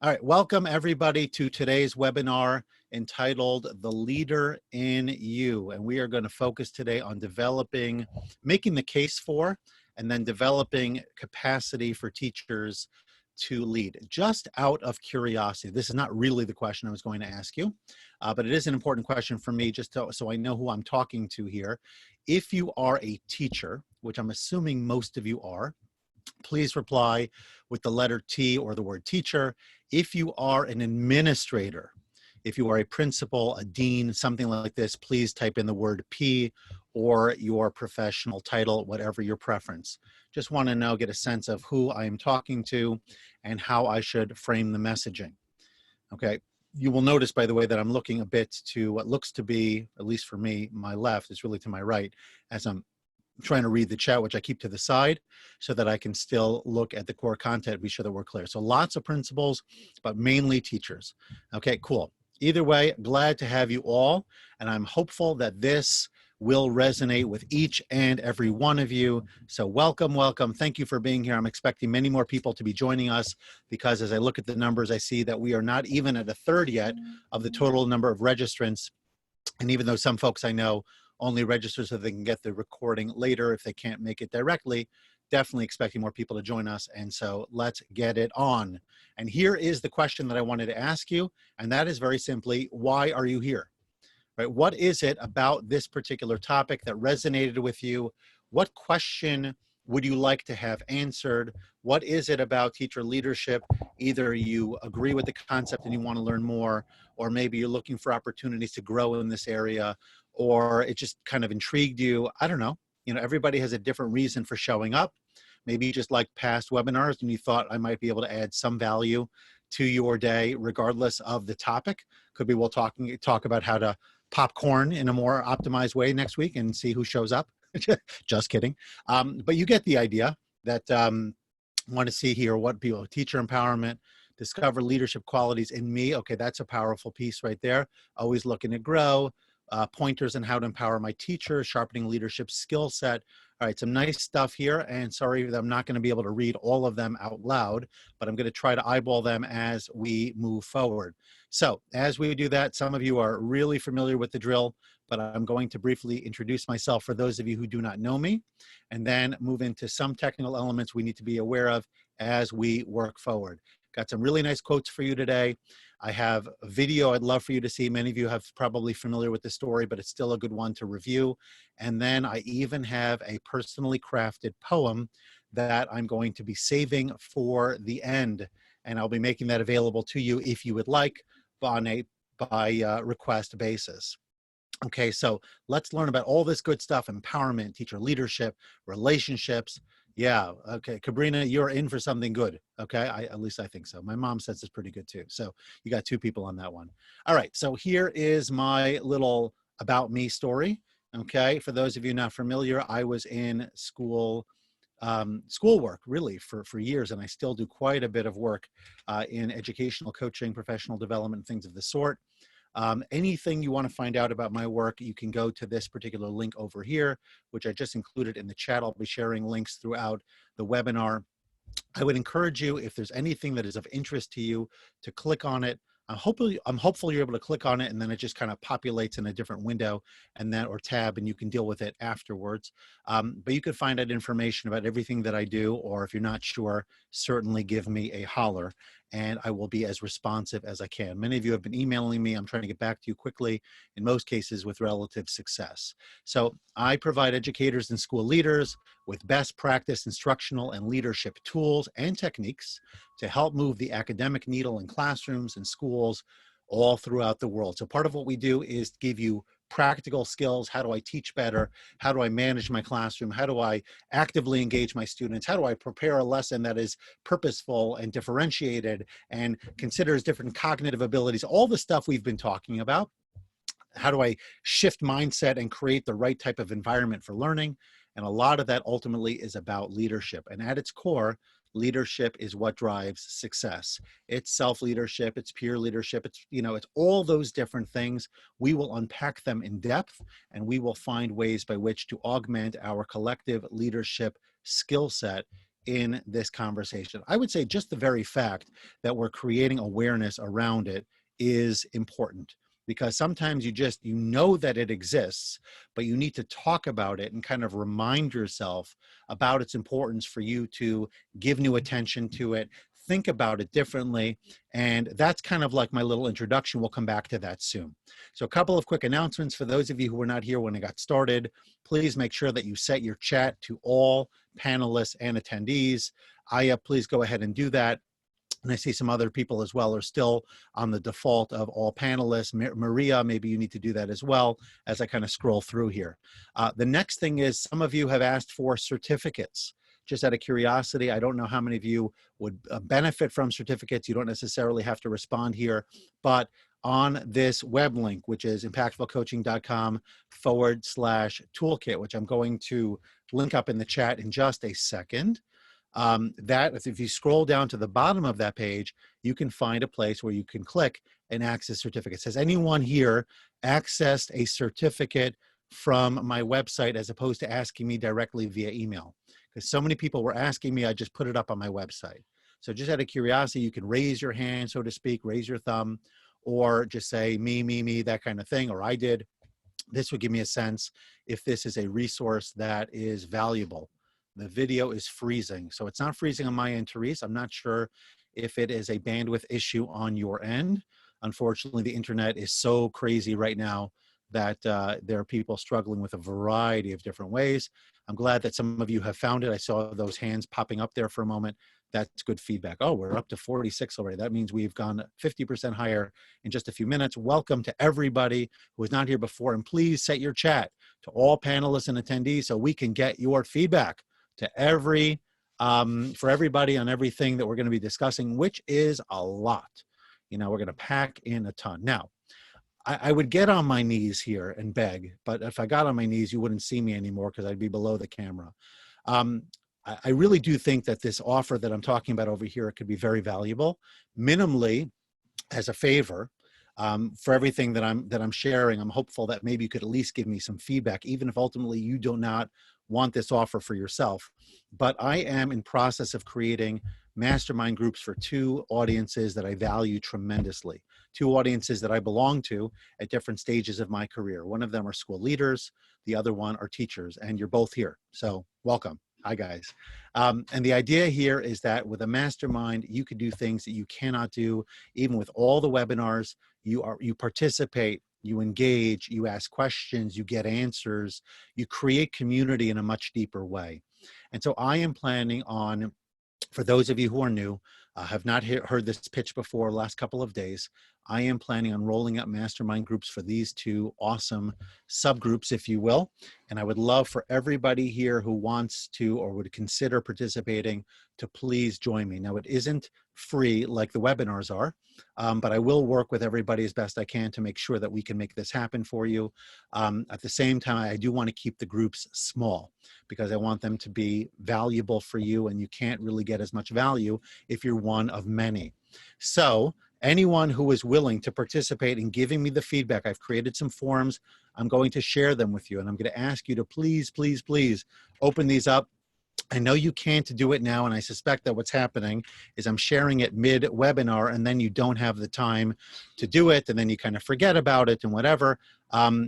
All right, welcome everybody to today's webinar entitled The Leader in You. And we are going to focus today on making the case for, and then developing capacity for teachers to lead. Just out of curiosity, this is not really the question I was going to ask you, but it is an important question for me so I know who I'm talking to here. If you are a teacher, which I'm assuming most of you are, please reply with the letter T or the word teacher. If you are an administrator, if you are a principal, a dean, something like this, please type in the word P or your professional title, whatever your preference. Just want to know, get a sense of who I am talking to and how I should frame the messaging. Okay. You will notice, by the way, that I'm looking a bit to what looks to be, at least for me, my left is really to my right, as I'm trying to read the chat, which I keep to the side so that I can still look at the core content, be sure that we're clear. So lots of principals, but mainly teachers. Okay, cool. Either way, glad to have you all. And I'm hopeful that this will resonate with each and every one of you. So welcome, welcome. Thank you for being here. I'm expecting many more people to be joining us because as I look at the numbers, I see that we are not even at a third yet of the total number of registrants. And even though some folks I know only register so they can get the recording later if they can't make it directly, definitely expecting more people to join us. And so let's get it on. And here is the question that I wanted to ask you. And that is very simply, why are you here? Right? What is it about this particular topic that resonated with you? What question would you like to have answered? What is it about teacher leadership? Either you agree with the concept and you want to learn more, or maybe you're looking for opportunities to grow in this area, or it just kind of intrigued you. I don't know. You know, everybody has a different reason for showing up. Maybe you just like past webinars and you thought I might be able to add some value to your day, regardless of the topic. Could be we'll talk about how to popcorn in a more optimized way next week and see who shows up. Just kidding. But you get the idea that want to see here what people, teacher empowerment, discover leadership qualities in me. Okay, that's a powerful piece right there. Always looking to grow. Pointers on how to empower my teachers, sharpening leadership skill set. All right, some nice stuff here. And sorry that I'm not going to be able to read all of them out loud, but I'm going to try to eyeball them as we move forward. So as we do that, some of you are really familiar with the drill, but I'm going to briefly introduce myself for those of you who do not know me, and then move into some technical elements we need to be aware of as we work forward. Got some really nice quotes for you today. I have a video I'd love for you to see. Many of you have probably familiar with the story, but it's still a good one to review. And then I even have a personally crafted poem that I'm going to be saving for the end. And I'll be making that available to you if you would like on a by request basis. Okay, so let's learn about all this good stuff: empowerment, teacher leadership, relationships. Yeah, okay, Cabrina, you're in for something good. Okay, at least I think so. My mom says it's pretty good too. So you got two people on that one. All right, so here is my little about me story. Okay, for those of you not familiar, I was in schoolwork really for years, and I still do quite a bit of work in educational coaching, professional development, things of the sort. Anything you want to find out about my work, you can go to this particular link over here, which I just included in the chat. I'll be sharing links throughout the webinar. I would encourage you, if there's anything that is of interest to you, to click on it. I'm hopeful you're able to click on it and then it just kind of populates in a different window and then or tab, and you can deal with it afterwards. But you can find out information about everything that I do, or if you're not sure, certainly give me a holler and I will be as responsive as I can. Many of you have been emailing me. I'm trying to get back to you quickly, in most cases with relative success. So I provide educators and school leaders with best practice instructional and leadership tools and techniques to help move the academic needle in classrooms and schools all throughout the world. So part of what we do is give you practical skills. How do I teach better? How do I manage my classroom? How do I actively engage my students? How do I prepare a lesson that is purposeful and differentiated and considers different cognitive abilities? All the stuff we've been talking about. How do I shift mindset and create the right type of environment for learning? And a lot of that ultimately is about leadership. And at its core, leadership is what drives success. It's self-leadership, it's peer leadership, it's all those different things. We will unpack them in depth, and we will find ways by which to augment our collective leadership skill set in this conversation. I would say just the very fact that we're creating awareness around it is important, because sometimes you know that it exists, but you need to talk about it and kind of remind yourself about its importance for you to give new attention to it, think about it differently. And that's kind of like my little introduction. We'll come back to that soon. So a couple of quick announcements for those of you who were not here when I got started. Please make sure that you set your chat to all panelists and attendees. Aya, please go ahead and do that. And I see some other people as well are still on the default of all panelists. Maria, maybe you need to do that as well as I kind of scroll through here. The next thing is, some of you have asked for certificates. Just out of curiosity, I don't know how many of you would benefit from certificates. You don't necessarily have to respond here, but on this web link, which is impactfulcoaching.com/toolkit, which I'm going to link up in the chat in just a second. That if you scroll down to the bottom of that page, you can find a place where you can click and access certificates. Has anyone here accessed a certificate from my website as opposed to asking me directly via email? Because so many people were asking me, I just put it up on my website. So just out of curiosity, you can raise your hand, so to speak, raise your thumb, or just say me, that kind of thing, or I did. This would give me a sense if this is a resource that is valuable. The video is freezing. So it's not freezing on my end, Therese. I'm not sure if it is a bandwidth issue on your end. Unfortunately, the internet is so crazy right now that there are people struggling with a variety of different ways. I'm glad that some of you have found it. I saw those hands popping up there for a moment. That's good feedback. Oh, we're up to 46 already. That means we've gone 50% higher in just a few minutes. Welcome to everybody who was not here before. And please set your chat to all panelists and attendees so we can get your feedback to for everybody on everything that we're going to be discussing, which is a lot. You know, we're going to pack in a ton. Now, I would get on my knees here and beg, but if I got on my knees, you wouldn't see me anymore because I'd be below the camera. I really do think that this offer that I'm talking about over here could be very valuable. Minimally, as a favor, for everything that I'm sharing, I'm hopeful that maybe you could at least give me some feedback, even if ultimately you do not want this offer for yourself. But I am in process of creating mastermind groups for two audiences that I value tremendously, two audiences that I belong to at different stages of my career. One of them are school leaders, the other one are teachers, and you're both here. So welcome. Hi, guys. And the idea here is that with a mastermind, you could do things that you cannot do, even with all the webinars. You participate, you engage, you ask questions, you get answers, you create community in a much deeper way. And so I am planning on, for those of you who are new, have not heard this pitch before the last couple of days, I am planning on rolling out mastermind groups for these two awesome subgroups, if you will. And I would love for everybody here who wants to or would consider participating to please join me. Now, it isn't free like the webinars are, but I will work with everybody as best I can to make sure that we can make this happen for you. At the same time, I do want to keep the groups small because I want them to be valuable for you, and you can't really get as much value if you're one of many. So anyone who is willing to participate in giving me the feedback, I've created some forms. I'm going to share them with you, and I'm going to ask you to please, please, please open these up. I know you can't do it now, and I suspect that what's happening is I'm sharing it mid-webinar, and then you don't have the time to do it, and then you kind of forget about it and whatever.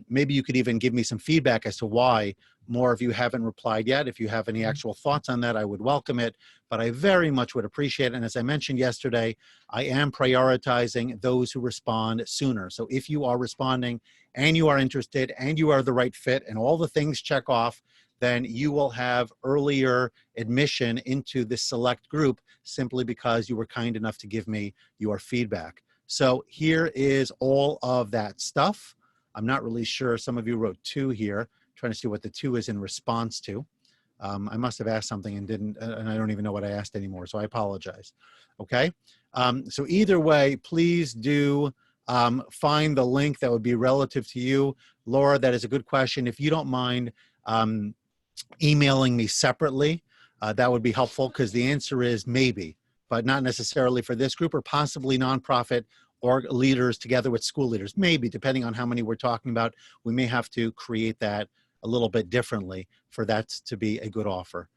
Maybe you could even give me some feedback as to why more of you haven't replied yet. If you have any actual thoughts on that, I would welcome it, but I very much would appreciate it. And as I mentioned yesterday, I am prioritizing those who respond sooner. So if you are responding and you are interested and you are the right fit and all the things check off, then you will have earlier admission into this select group simply because you were kind enough to give me your feedback. So here is all of that stuff. I'm not really sure. Some of you wrote 2 here, trying to see what the 2 is in response to. I must have asked something and didn't, and I don't even know what I asked anymore, so I apologize. Okay, so either way, please do find the link that would be relative to you. Laura, that is a good question. If you don't mind emailing me separately, that would be helpful, because the answer is maybe, but not necessarily for this group, or possibly nonprofit or leaders together with school leaders. Maybe, depending on how many we're talking about, we may have to create that a little bit differently for that to be a good offer.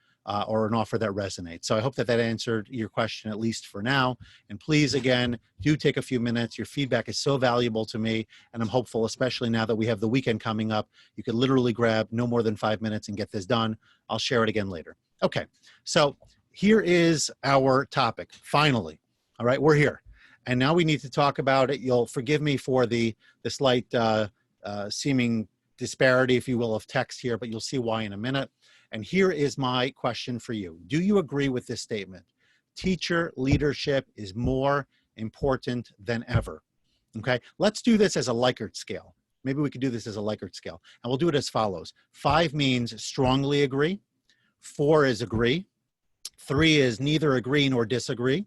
or an offer that resonates. So I hope that that answered your question, at least for now. And please, again, do take a few minutes. Your feedback is so valuable to me, and I'm hopeful, especially now that we have the weekend coming up, you could literally grab no more than 5 minutes and get this done. I'll share it again later. Okay, so here is our topic, finally. All right, we're here. And now we need to talk about it. You'll forgive me for the slight seeming disparity, if you will, of text here, but you'll see why in a minute. And here is my question for you. Do you agree with this statement? Teacher leadership is more important than ever. Okay, let's do this as a Likert scale. Maybe we could do this as a Likert scale. And we'll do it as follows. 5 means strongly agree. 4 is agree. 3 is neither agree nor disagree.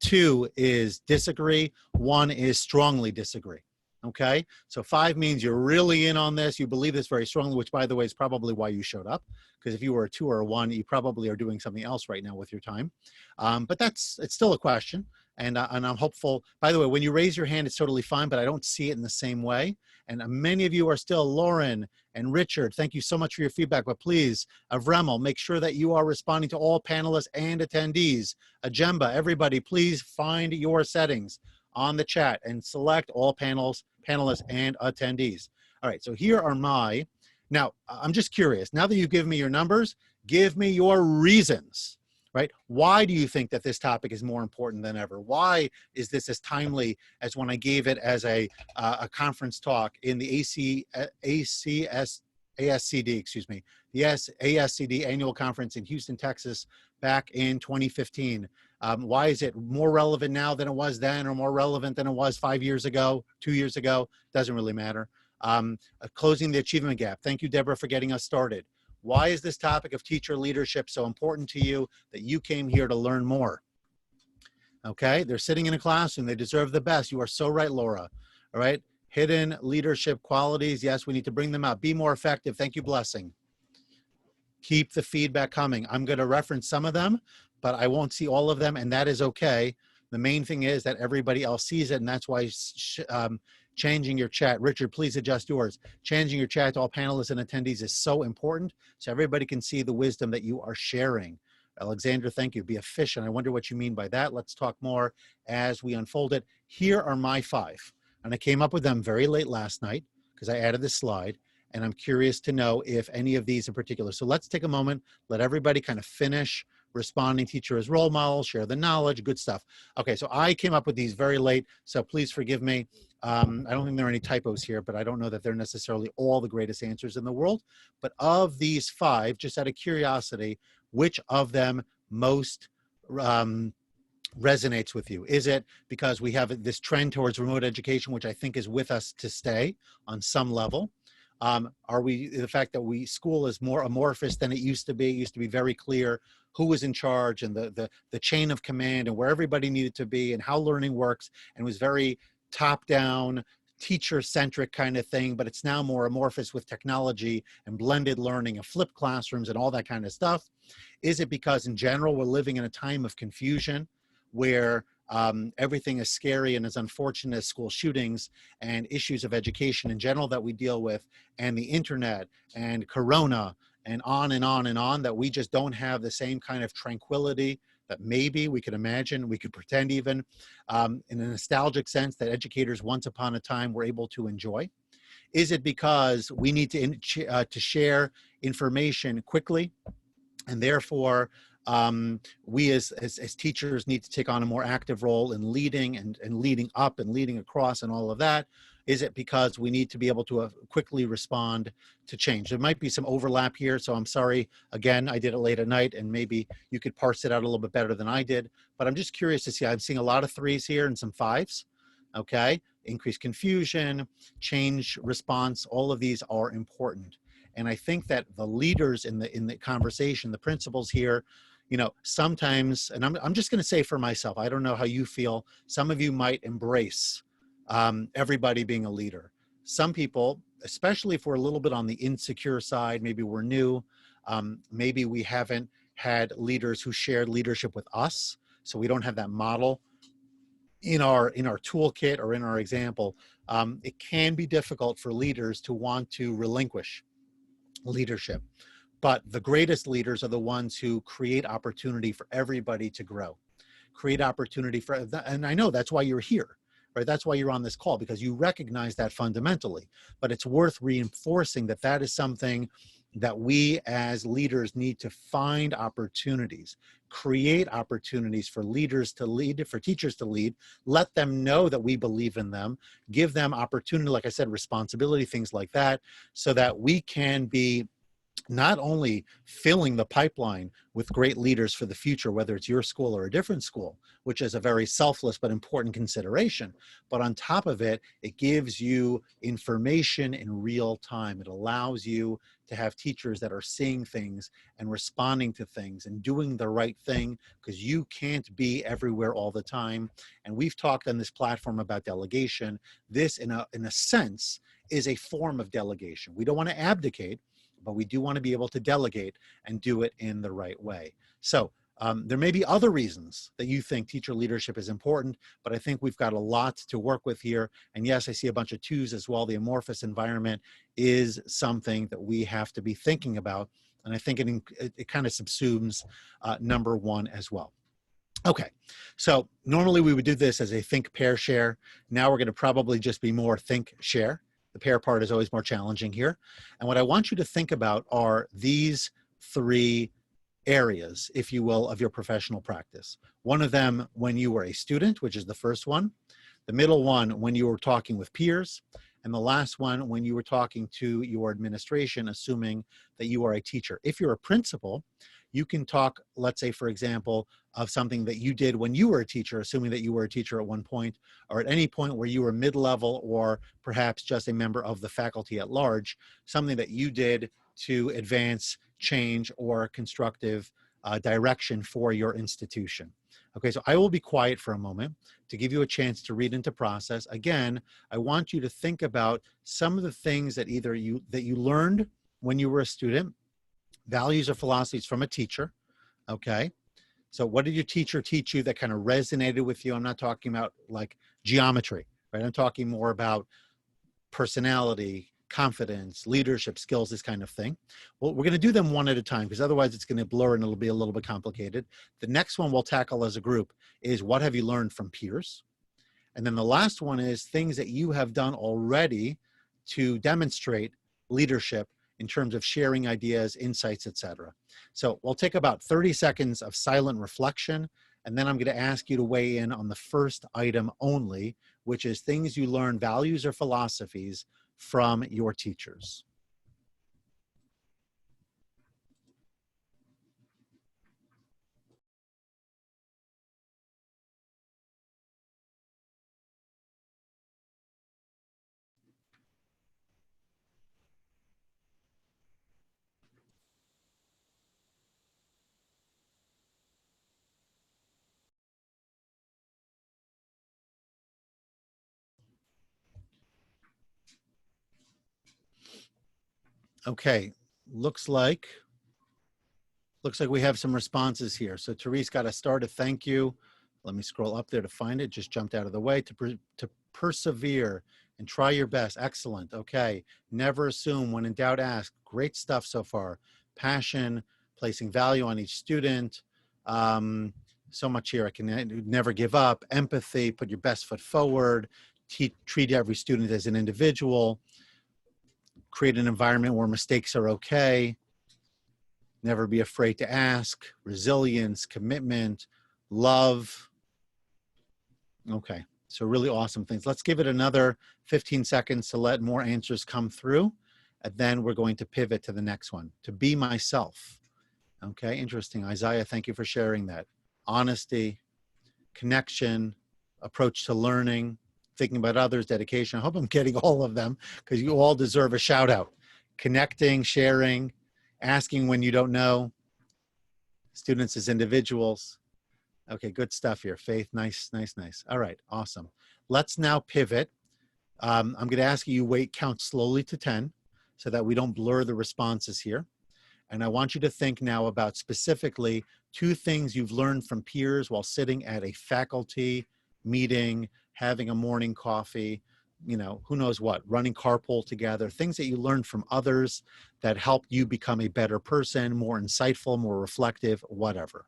2 is disagree. 1 is strongly disagree. Okay, so 5 means you're really in on this. You believe this very strongly, which, by the way, is probably why you showed up. Because if you were a 2 or a 1, you probably are doing something else right now with your time. But it's still a question. And I'm hopeful. By the way, when you raise your hand, it's totally fine, but I don't see it in the same way. And many of you are still Lauren and Richard. Thank you so much for your feedback. But please, Avremel, make sure that you are responding to all panelists and attendees. Ajemba, everybody, please find your settings on the chat and select all panelists and attendees. All right, so here are now I'm just curious, now that you've given me your numbers, give me your reasons, right? Why do you think that this topic is more important than ever? Why is this as timely as when I gave it as a conference talk in the ASCD, excuse me, the ASCD annual conference in Houston, Texas, back in 2015. Why is it more relevant now than it was then, or more relevant than it was 5 years ago, 2 years ago? Doesn't really matter. Closing the achievement gap. Thank you, Deborah, for getting us started. Why is this topic of teacher leadership so important to you that you came here to learn more? Okay, they're sitting in a classroom. They deserve the best. You are so right, Laura. All right, hidden leadership qualities. Yes, we need to bring them out. Be more effective. Thank you, Blessing. Keep the feedback coming. I'm going to reference some of them, but I won't see all of them, and that is okay. The main thing is that everybody else sees it, and that's why changing your chat. Richard, please adjust yours. Changing your chat to all panelists and attendees is so important, so everybody can see the wisdom that you are sharing. Alexandra, thank you. Be efficient. I wonder what you mean by that. Let's talk more as we unfold it. Here are my 5, and I came up with them very late last night because I added this slide, and I'm curious to know if any of these in particular. So let's take a moment, let everybody kind of finish responding. Teacher as role model, share the knowledge, good stuff. Okay, so I came up with these very late, so please forgive me. I don't think there are any typos here, but I don't know that they're necessarily all the greatest answers in the world. But of these 5, just out of curiosity, which of them most resonates with you? Is it because we have this trend towards remote education, which I think is with us to stay on some level? Are we, the fact that school is more amorphous than it used to be? It used to be very clear who was in charge and the chain of command and where everybody needed to be and how learning works, and was very top-down, teacher-centric kind of thing, but it's now more amorphous with technology and blended learning and flipped classrooms and all that kind of stuff? Is it because in general we're living in a time of confusion where everything is scary and as unfortunate as school shootings and issues of education in general that we deal with, and the internet and Corona and on and on and on, that we just don't have the same kind of tranquility that maybe we could imagine, we could pretend even, in a nostalgic sense, that educators once upon a time were able to enjoy? Is it because we need to share information quickly, and therefore we as teachers need to take on a more active role in leading and leading up and leading across and all of that? Is it because we need to be able to quickly respond to change? There might be some overlap here, so I'm sorry. Again, I did it late at night, and maybe you could parse it out a little bit better than I did. But I'm just curious to see. I'm seeing a lot of 3s here and some 5s. Okay, increased confusion, change response. All of these are important, and I think that the leaders in the conversation, the principals here, you know, sometimes, and I'm just going to say for myself, I don't know how you feel. Some of you might embrace everybody being a leader. Some people, especially if we're a little bit on the insecure side, maybe we're new, maybe we haven't had leaders who shared leadership with us, so we don't have that model in our toolkit or in our example. It can be difficult for leaders to want to relinquish leadership. But the greatest leaders are the ones who create opportunity for everybody to grow, create opportunity for, and I know that's why you're here, right? That's why you're on this call, because you recognize that fundamentally. But it's worth reinforcing that that is something that we as leaders need to find opportunities, create opportunities for leaders to lead, for teachers to lead, let them know that we believe in them, give them opportunity, like I said, responsibility, things like that, so that we can be not only filling the pipeline with great leaders for the future, whether it's your school or a different school, which is a very selfless but important consideration, but on top of it, it gives you information in real time. It allows you to have teachers that are seeing things and responding to things and doing the right thing, because you can't be everywhere all the time. And we've talked on this platform about delegation. This, in a sense, is a form of delegation. We don't want to abdicate, but we do want to be able to delegate and do it in the right way. So there may be other reasons that you think teacher leadership is important, but I think we've got a lot to work with here. And yes, I see a bunch of twos as well. The amorphous environment is something that we have to be thinking about. And I think it kind of subsumes number one as well. Okay, so normally we would do this as a think, pair, share. Now we're going to probably just be more think, share. The pair part is always more challenging here. And what I want you to think about are these three areas, if you will, of your professional practice. One of them when you were a student, which is the first one. The middle one when you were talking with peers. And the last one when you were talking to your administration, assuming that you are a teacher. If you're a principal, you can talk, let's say, for example, of something that you did when you were a teacher, assuming that you were a teacher at one point, or at any point where you were mid-level or perhaps just a member of the faculty at large, something that you did to advance change or constructive direction for your institution. Okay, so I will be quiet for a moment to give you a chance to read and to process. Again, I want you to think about some of the things that either you learned when you were a student, values or philosophies from a teacher, okay? So what did your teacher teach you that kind of resonated with you? I'm not talking about like geometry, right? I'm talking more about personality, confidence, leadership skills, this kind of thing. Well, we're going to do them one at a time, because otherwise it's going to blur and it'll be a little bit complicated. The next one we'll tackle as a group is what have you learned from peers? And then the last one is things that you have done already to demonstrate leadership in terms of sharing ideas, insights, etc. So we'll take about 30 seconds of silent reflection, and then I'm going to ask you to weigh in on the first item only, which is things you learn, values or philosophies from your teachers. Okay, looks like we have some responses here. So Therese got to start a thank you. Let me scroll up there to find it. Just jumped out of the way. To persevere and try your best. Excellent. Okay. Never assume. When in doubt, ask. Great stuff so far. Passion, placing value on each student. So much here. I can never give up. Empathy, put your best foot forward. Treat every student as an individual. Create an environment where mistakes are okay. Never be afraid to ask. Resilience, commitment, love. Okay, so really awesome things. Let's give it another 15 seconds to let more answers come through. And then we're going to pivot to the next one. To be myself. Okay, interesting. Isaiah, thank you for sharing that. Honesty, connection, approach to learning, thinking about others, dedication. I hope I'm getting all of them, because you all deserve a shout out. Connecting, sharing, asking when you don't know, students as individuals. Okay, good stuff here. Faith, nice, nice, nice. All right, awesome. Let's now pivot. I'm going to ask you count slowly to 10 so that we don't blur the responses here. And I want you to think now about specifically 2 things you've learned from peers while sitting at a faculty meeting, having a morning coffee. you know, who knows what, running carpool together, things that you learn from others that help you become a better person, more insightful, more reflective, whatever.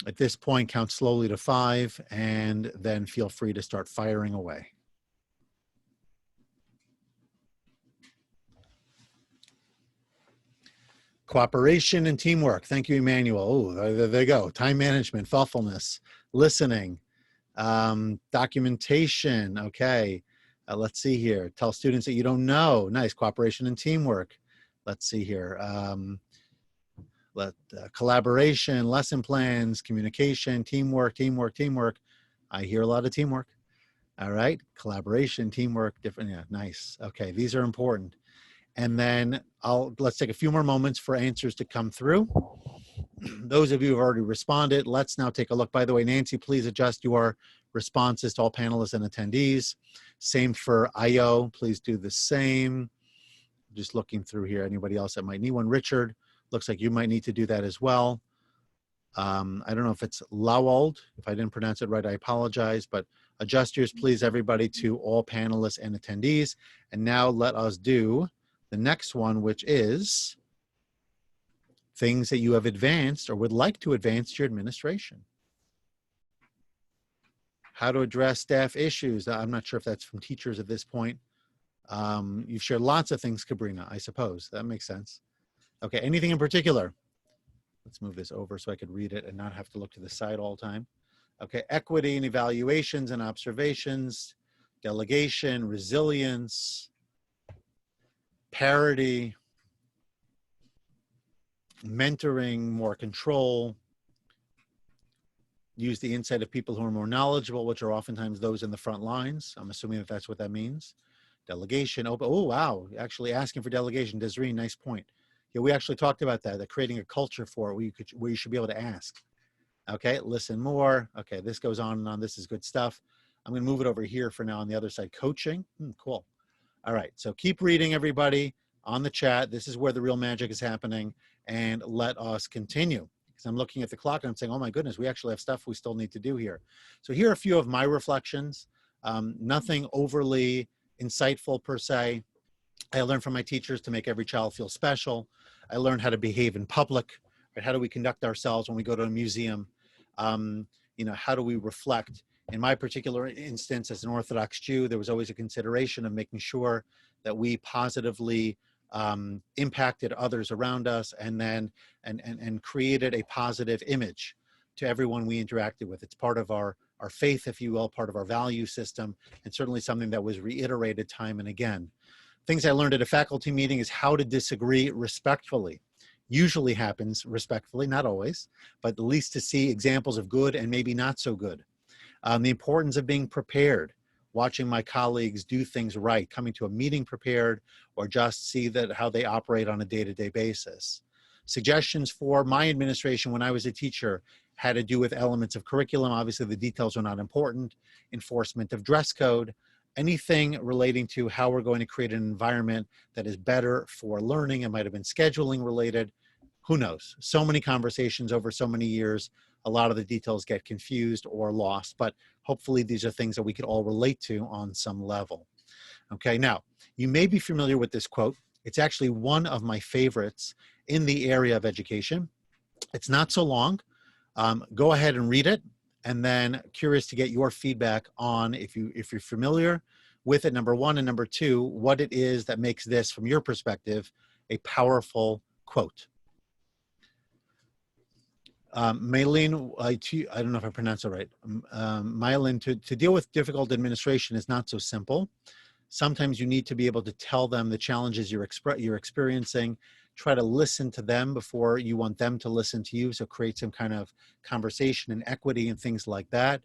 At this point, count slowly to 5 and then feel free to start firing away. Cooperation and teamwork. Thank you, Emmanuel. Oh, there they go. Time management, thoughtfulness, listening, documentation. Okay. Let's see here. Tell students that you don't know. Nice. Cooperation and teamwork. Let's see here. Collaboration, lesson plans, communication, teamwork, teamwork, teamwork. I hear a lot of teamwork. All right. Collaboration, teamwork, different. Yeah, nice. Okay. These are important. And then let's take a few more moments for answers to come through. Those of you who have already responded, let's now take a look. By the way, Nancy, please adjust your responses to all panelists and attendees. Same for Io, please do the same. Just looking through here, anybody else that might need one. Richard, looks like you might need to do that as well. I don't know if it's Lawald. If I didn't pronounce it right, I apologize, but adjust yours, please, everybody, to all panelists and attendees. And now let us do the next one, which is things that you have advanced or would like to advance to your administration. How to address staff issues. I'm not sure if that's from teachers at this point. You've shared lots of things, Cabrina, I suppose. That makes sense. Okay, anything in particular? Let's move this over so I could read it and not have to look to the side all the time. Okay, equity and evaluations and observations, delegation, resilience, parity, mentoring, more control, use the insight of people who are more knowledgeable, which are oftentimes those in the front lines. I'm assuming that that's what that means. Delegation, oh wow, actually asking for delegation. Desiree, nice point. Yeah, we actually talked about that creating a culture for it where you should be able to ask. Okay, listen more. Okay, this goes on and on. This is good stuff. I'm going to move it over here for now on the other side. Coaching, cool. All right, so keep reading, everybody, on the chat. This is where the real magic is happening, and let us continue. Because I'm looking at the clock and I'm saying, oh my goodness, we actually have stuff we still need to do here. So here are a few of my reflections. Nothing overly insightful per se. I learned from my teachers to make every child feel special. I learned how to behave in public. Right? How do we conduct ourselves when we go to a museum? You know, how do we reflect? In my particular instance, as an Orthodox Jew, there was always a consideration of making sure that we positively impacted others around us and then and created a positive image to everyone we interacted with. It's part of our faith, if you will, part of our value system, and certainly something that was reiterated time and again. Things I learned at a faculty meeting is how to disagree respectfully. Usually happens respectfully, not always, but at least to see examples of good and maybe not so good. The importance of being prepared, watching my colleagues do things right, coming to a meeting prepared, or just see that how they operate on a day-to-day basis. Suggestions for my administration when I was a teacher had to do with elements of curriculum. Obviously, the details are not important. Enforcement of dress code, anything relating to how we're going to create an environment that is better for learning. It might have been scheduling related. Who knows? So many conversations over so many years. A lot of the details get confused or lost, but hopefully these are things that we could all relate to on some level. Okay, now, you may be familiar with this quote. It's actually one of my favorites in the area of education. It's not so long. Go ahead and read it, and then curious to get your feedback on if you're familiar with it, number one, and number two, what it is that makes this, from your perspective, a powerful quote. Maylene, I don't know if I pronounced it right. Maylene, to deal with difficult administration is not so simple. Sometimes you need to be able to tell them the challenges you're experiencing, try to listen to them before you want them to listen to you, so create some kind of conversation and equity and things like that.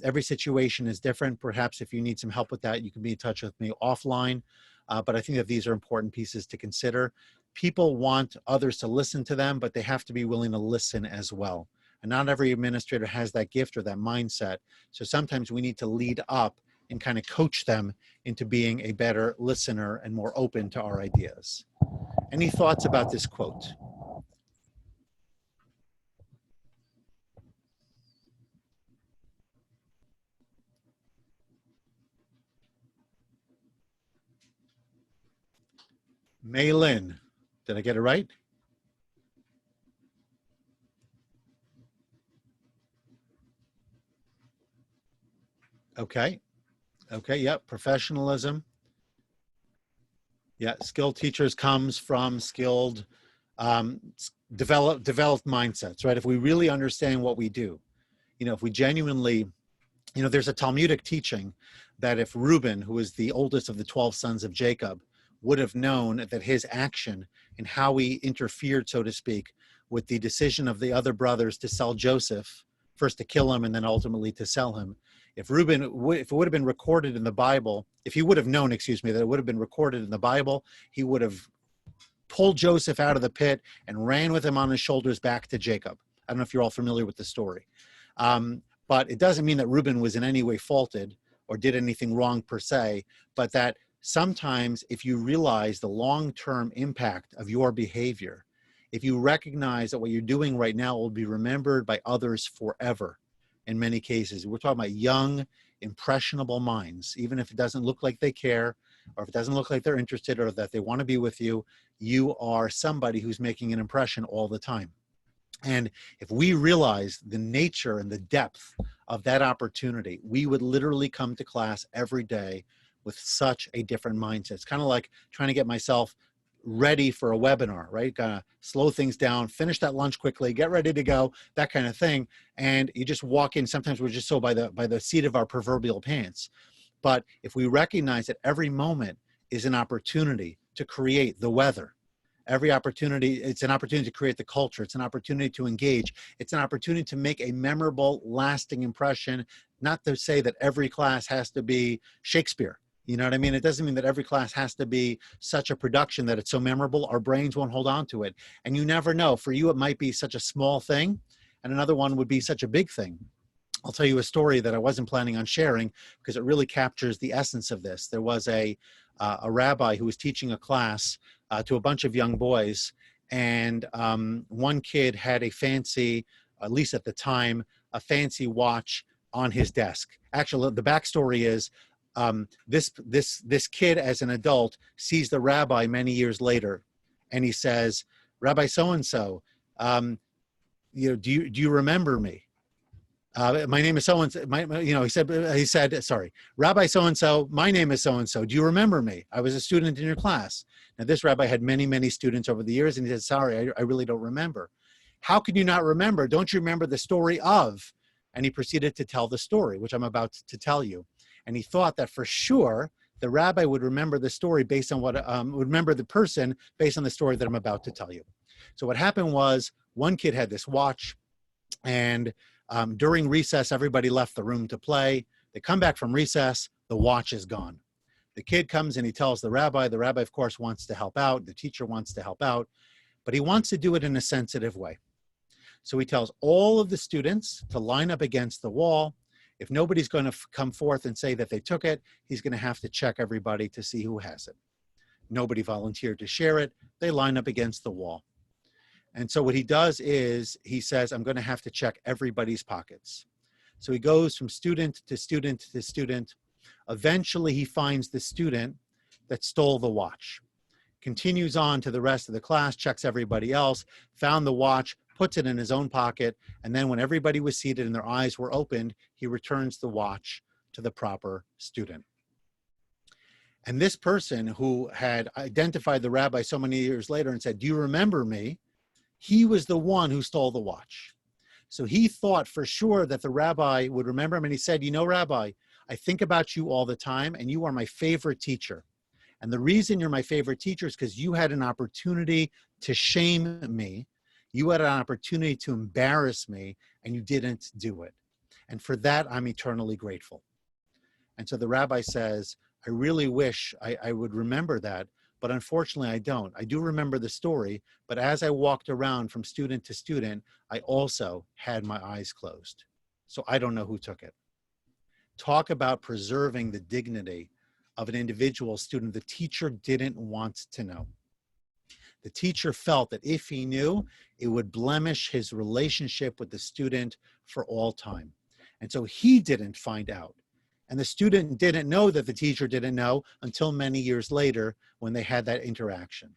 Every situation is different. Perhaps if you need some help with that, you can be in touch with me offline. But I think that these are important pieces to consider. People want others to listen to them, but they have to be willing to listen as well. And not every administrator has that gift or that mindset. So sometimes we need to lead up and kind of coach them into being a better listener and more open to our ideas. Any thoughts about this quote? Maylin. Did I get it right? Okay. Okay. Yep. Professionalism. Yeah. Skilled teachers comes from skilled, um, developed mindsets, right? If we really understand what we do, if we genuinely, there's a Talmudic teaching that if Reuben, who is the oldest of the 12 sons of Jacob, would have known that his action and how he interfered, so to speak, with the decision of the other brothers to sell Joseph, first to kill him and then ultimately to sell him. If it would have been recorded in the Bible, if he would have known, excuse me, that it would have been recorded in the Bible, he would have pulled Joseph out of the pit and ran with him on his shoulders back to Jacob. I don't know if you're all familiar with the story. But it doesn't mean that Reuben was in any way faulted or did anything wrong per se, but that sometimes if you realize the long-term impact of your behavior, if you recognize that what you're doing right now will be remembered by others forever, in many cases, we're talking about young, impressionable minds, even if it doesn't look like they care, or if it doesn't look like they're interested or that they want to be with you, you are somebody who's making an impression all the time. And if we realize the nature and the depth of that opportunity, we would literally come to class every day with such a different mindset. It's kind of like trying to get myself ready for a webinar, right? Kind of slow things down, finish that lunch quickly, get ready to go, that kind of thing. And you just walk in. Sometimes we're just so by the seat of our proverbial pants. But if we recognize that every moment is an opportunity to create the weather, every opportunity, it's an opportunity to create the culture. It's an opportunity to engage. It's an opportunity to make a memorable, lasting impression. Not to say that every class has to be Shakespeare. You know what I mean? It doesn't mean that every class has to be such a production that it's so memorable, our brains won't hold on to it. And you never know. For you, it might be such a small thing, and another one would be such a big thing. I'll tell you a story that I wasn't planning on sharing because it really captures the essence of this. There was a rabbi who was teaching a class to a bunch of young boys, and one kid had a fancy, at least at the time, a fancy watch on his desk. Actually, the backstory is this kid, as an adult, sees the rabbi many years later, and he says, "Rabbi so and so, do you remember me? My name is so and so." He said, sorry, "Rabbi so and so, my name is so and so. Do you remember me? I was a student in your class." Now, this rabbi had many students over the years, and he said, "Sorry, I really don't remember." "How can you not remember? Don't you remember the story of?" And he proceeded to tell the story, which I'm about to tell you. And he thought that for sure the rabbi would remember the story based on would remember the person based on the story that I'm about to tell you. So what happened was, one kid had this watch, and during recess, everybody left the room to play. They come back from recess, the watch is gone. The kid comes and he tells the rabbi. The rabbi, of course, wants to help out. The teacher wants to help out, but he wants to do it in a sensitive way. So he tells all of the students to line up against the wall. If nobody's going to come forth and say that they took it, he's going to have to check everybody to see who has it. Nobody volunteered to share it. They line up against the wall. And so what he does is he says, "I'm going to have to check everybody's pockets." So he goes from student to student to student. Eventually, he finds the student that stole the watch, continues on to the rest of the class, checks everybody else, found the watch, puts it in his own pocket, and then when everybody was seated and their eyes were opened, he returns the watch to the proper student. And this person who had identified the rabbi so many years later and said, "Do you remember me?" He was the one who stole the watch. So he thought for sure that the rabbi would remember him, and he said, "You know, Rabbi, I think about you all the time, and you are my favorite teacher. And the reason you're my favorite teacher is because you had an opportunity to shame me. You had an opportunity to embarrass me, and you didn't do it. And for that, I'm eternally grateful." And so the rabbi says, "I really wish I would remember that, but unfortunately I don't. I do remember the story, but as I walked around from student to student, I also had my eyes closed. So I don't know who took it." Talk about preserving the dignity of an individual student. The teacher didn't want to know. The teacher felt that if he knew, it would blemish his relationship with the student for all time. And so he didn't find out. And the student didn't know that the teacher didn't know until many years later when they had that interaction.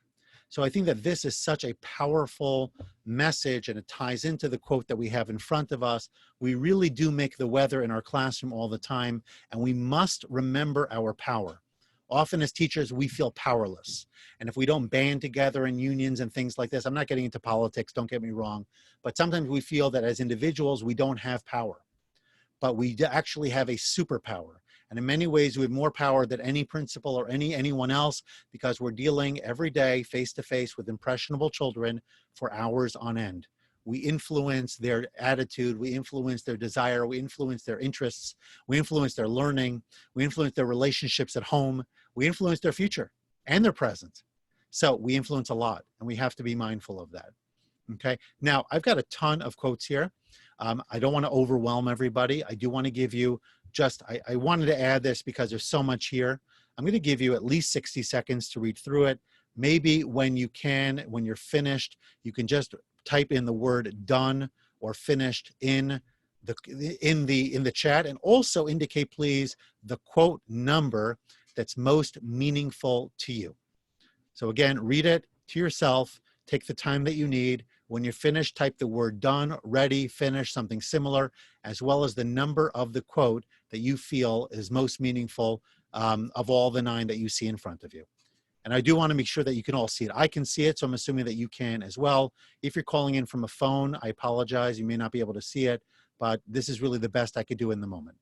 So I think that this is such a powerful message, and it ties into the quote that we have in front of us. We really do make the weather in our classroom all the time, and we must remember our power. Often as teachers, we feel powerless. And if we don't band together in unions and things like this, I'm not getting into politics, don't get me wrong, but sometimes we feel that as individuals, we don't have power. But we actually have a superpower. And in many ways, we have more power than any principal or anyone else, because we're dealing every day face to face with impressionable children for hours on end. We influence their attitude, we influence their desire, we influence their interests, we influence their learning, we influence their relationships at home, we influence their future and their present. So we influence a lot, and we have to be mindful of that. Okay, now I've got a ton of quotes here. I don't want to overwhelm everybody. I do want to give you just, I wanted to add this because there's so much here. I'm going to give you at least 60 seconds to read through it. Maybe when you can, when you're finished, you can just type in the word done or finished in the chat, and also indicate, please, the quote number that's most meaningful to you. So again, read it to yourself, take the time that you need. When you're finished, type the word done, ready, finished, something similar, as well as the number of the quote that you feel is most meaningful of all the 9 that you see in front of you. And I do want to make sure that you can all see it. I can see it, so I'm assuming that you can as well. If you're calling in from a phone, I apologize. You may not be able to see it, but this is really the best I could do in the moment.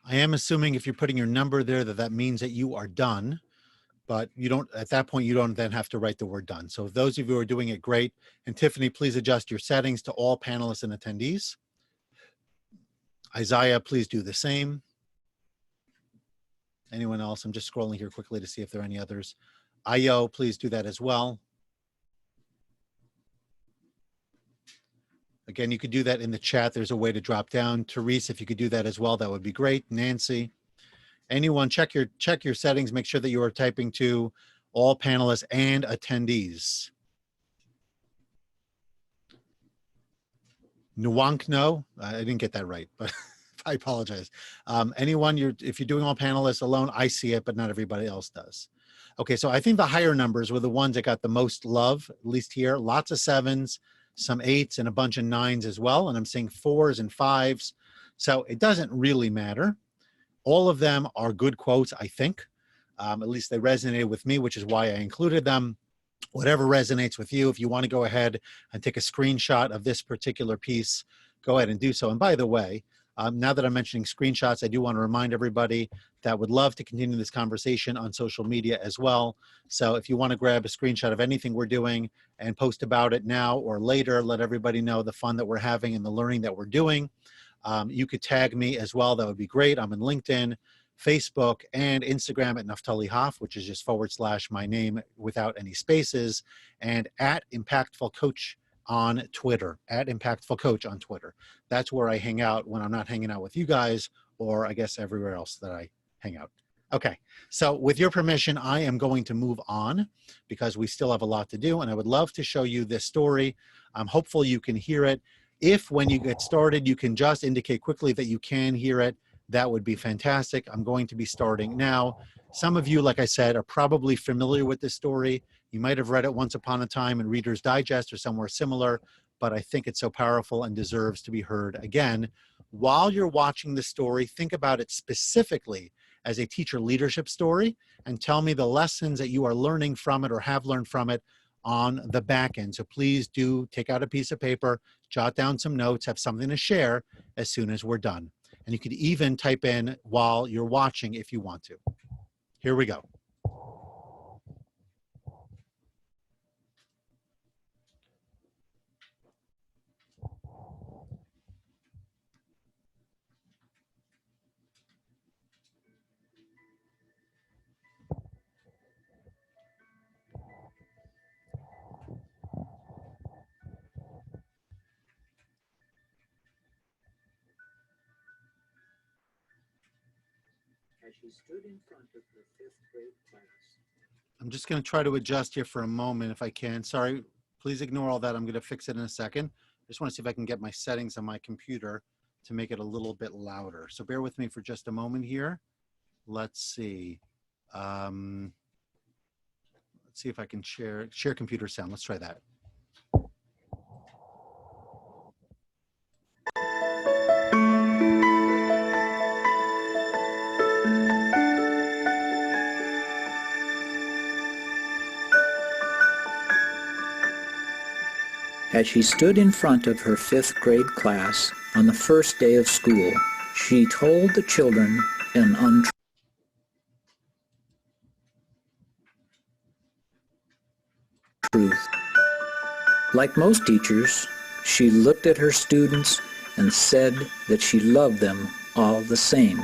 I am assuming if you're putting your number there, that means that you are done, but you don't, at that point, you don't then have to write the word done. So if those of you who are doing it, great. And Tiffany, please adjust your settings to all panelists and attendees. Isaiah, please do the same. Anyone else? I'm just scrolling here quickly to see if there are any others. Ayo, please do that as well. Again, you could do that in the chat. There's a way to drop down. Therese, if you could do that as well, that would be great. Nancy, anyone, check your settings. Make sure that you are typing to all panelists and attendees. Nwankno, I didn't get that right, but I apologize. Anyone, if you're doing all panelists alone, I see it, but not everybody else does. Okay, so I think the higher numbers were the ones that got the most love, at least here. Lots of 7s, some 8s, and a bunch of 9s as well. And I'm seeing 4s and 5s. So it doesn't really matter. All of them are good quotes, I think. At least they resonated with me, which is why I included them. Whatever resonates with you, if you want to go ahead and take a screenshot of this particular piece, go ahead and do so. And by the way, now that I'm mentioning screenshots, I do want to remind everybody that would love to continue this conversation on social media as well. So if you want to grab a screenshot of anything we're doing and post about it now or later, let everybody know the fun that we're having and the learning that we're doing. You could tag me as well. That would be great. I'm in LinkedIn, Facebook, and Instagram at Naftali Hoff, which is just / my name without any spaces, and at Impactful Coach on Twitter, at Impactful Coach on Twitter. That's where I hang out when I'm not hanging out with you guys, or I guess everywhere else that I hang out. Okay, so with your permission, I am going to move on because we still have a lot to do, and I would love to show you this story. I'm hopeful you can hear it. If when you get started, you can just indicate quickly that you can hear it, that would be fantastic. I'm going to be starting now. Some of you, like I said, are probably familiar with this story. You might have read it once upon a time in Reader's Digest or somewhere similar, but I think it's so powerful and deserves to be heard again. While you're watching the story, think about it specifically as a teacher leadership story and tell me the lessons that you are learning from it or have learned from it on the back end. So please do take out a piece of paper, jot down some notes, have something to share as soon as we're done. And you could even type in while you're watching if you want to. Here we go. As she stood in front of the 5th grade class. I'm just going to try to adjust here for a moment if I can. Sorry, please ignore all that. I'm going to fix it in a second. I just want to see if I can get my settings on my computer to make it a little bit louder. So bear with me for just a moment here. Let's see. Let's see if I can share computer sound. Let's try that. As she stood in front of her 5th grade class on the first day of school, she told the children an untruth. Like most teachers, she looked at her students and said that she loved them all the same.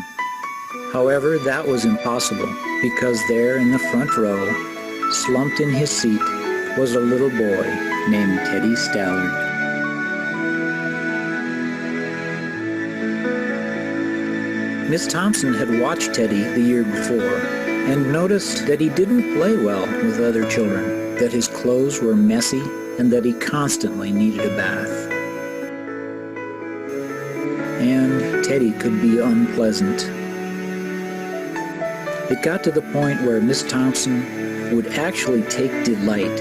However, that was impossible because there in the front row, slumped in his seat, was a little boy named Teddy Stallard. Miss Thompson had watched Teddy the year before and noticed that he didn't play well with other children, that his clothes were messy, and that he constantly needed a bath. And Teddy could be unpleasant. It got to the point where Miss Thompson would actually take delight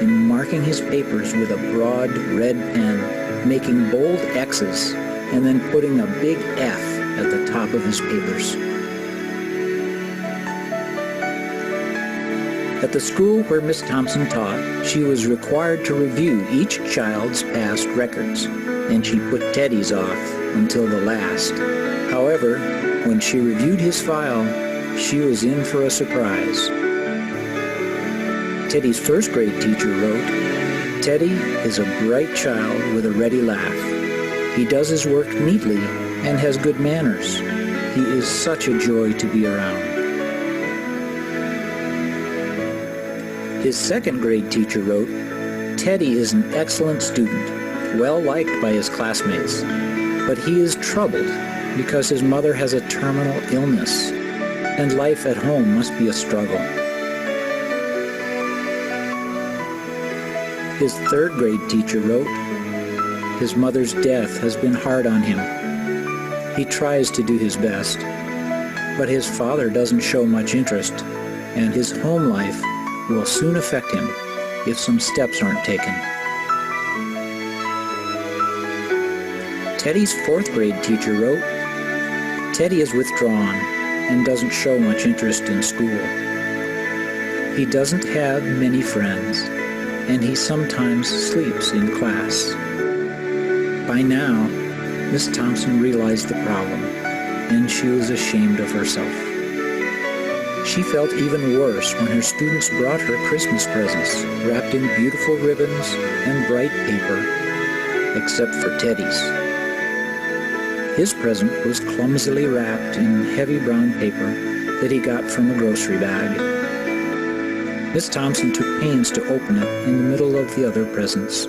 in marking his papers with a broad red pen, making bold X's, and then putting a big F at the top of his papers. At the school where Miss Thompson taught, she was required to review each child's past records, and she put Teddy's off until the last. However, when she reviewed his file, she was in for a surprise. Teddy's 1st grade teacher wrote, "Teddy is a bright child with a ready laugh. He does his work neatly and has good manners. He is such a joy to be around." His 2nd grade teacher wrote, "Teddy is an excellent student, well liked by his classmates, but he is troubled because his mother has a terminal illness, and life at home must be a struggle." His 3rd grade teacher wrote, "His mother's death has been hard on him. He tries to do his best, but his father doesn't show much interest, and his home life will soon affect him if some steps aren't taken." Teddy's 4th grade teacher wrote, "Teddy is withdrawn and doesn't show much interest in school. He doesn't have many friends, and he sometimes sleeps in class." By now, Miss Thompson realized the problem, and she was ashamed of herself. She felt even worse when her students brought her Christmas presents, wrapped in beautiful ribbons and bright paper, except for Teddy's. His present was clumsily wrapped in heavy brown paper that he got from a grocery bag. Miss Thompson took pains to open it in the middle of the other presents.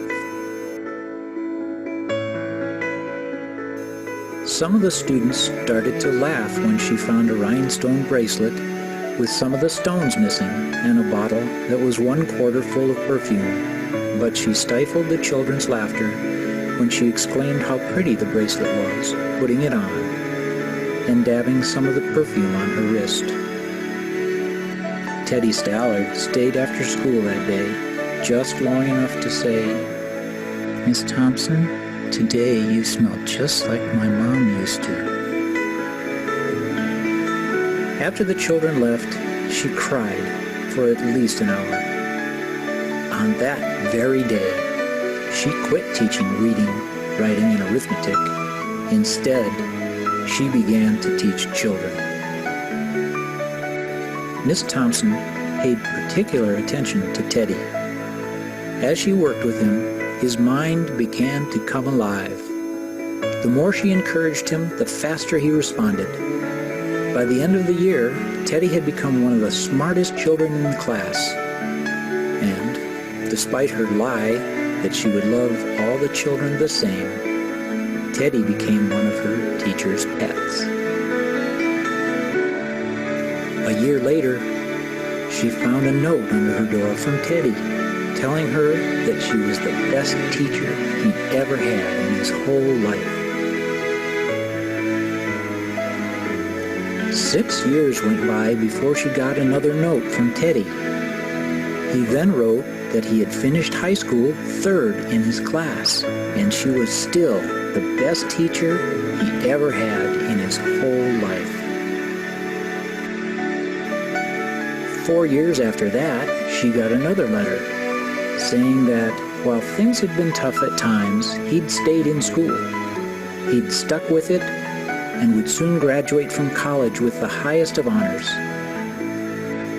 Some of the students started to laugh when she found a rhinestone bracelet with some of the stones missing and a bottle that was 1/4 full of perfume, but she stifled the children's laughter when she exclaimed how pretty the bracelet was, putting it on and dabbing some of the perfume on her wrist. Teddy Stallard stayed after school that day, just long enough to say, "Miss Thompson, today you smell just like my mom used to." After the children left, she cried for at least an hour. On that very day, she quit teaching reading, writing, and arithmetic. Instead, she began to teach children. Miss Thompson paid particular attention to Teddy. As she worked with him, his mind began to come alive. The more she encouraged him, the faster he responded. By the end of the year, Teddy had become one of the smartest children in the class. And, despite her lie that she would love all the children the same, Teddy became one of her teacher's pets. A year later, she found a note under her door from Teddy, telling her that she was the best teacher he'd ever had in his whole life. 6 years went by before she got another note from Teddy. He then wrote that he had finished high school third in his class, and she was still the best teacher he ever had in his whole life. 4 years after that, she got another letter saying that while things had been tough at times, he'd stayed in school. He'd stuck with it and would soon graduate from college with the highest of honors.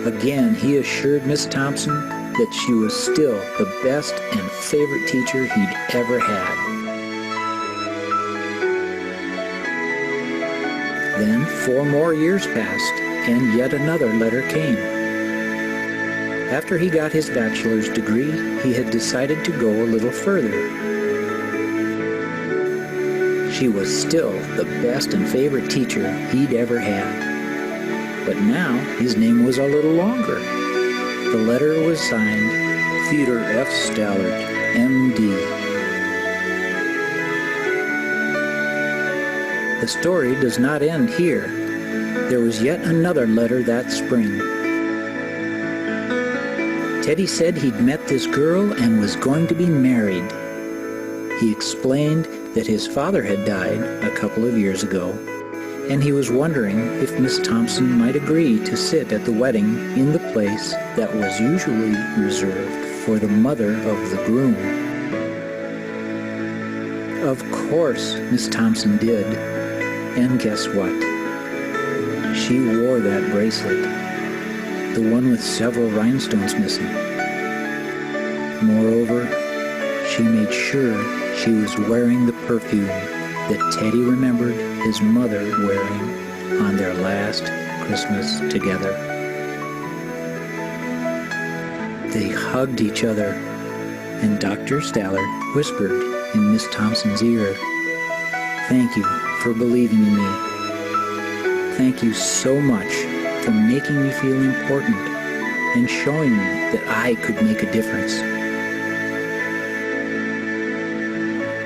Again, he assured Miss Thompson that she was still the best and favorite teacher he'd ever had. Then 4 more years passed, and yet another letter came. After he got his bachelor's degree, he had decided to go a little further. She was still the best and favorite teacher he'd ever had. But now his name was a little longer. The letter was signed Theodore F. Stallard, M.D. The story does not end here. There was yet another letter that spring. Teddy said he'd met this girl and was going to be married. He explained that his father had died a couple of years ago, and he was wondering if Miss Thompson might agree to sit at the wedding in the place that was usually reserved for the mother of the groom. Of course, Miss Thompson did, and guess what? She wore that bracelet, the one with several rhinestones missing. Moreover, she made sure she was wearing the perfume that Teddy remembered his mother wearing on their last Christmas together. They hugged each other, and Dr. Stallard whispered in Miss Thompson's ear, "Thank you for believing in me. Thank you so much for making me feel important and showing me that I could make a difference."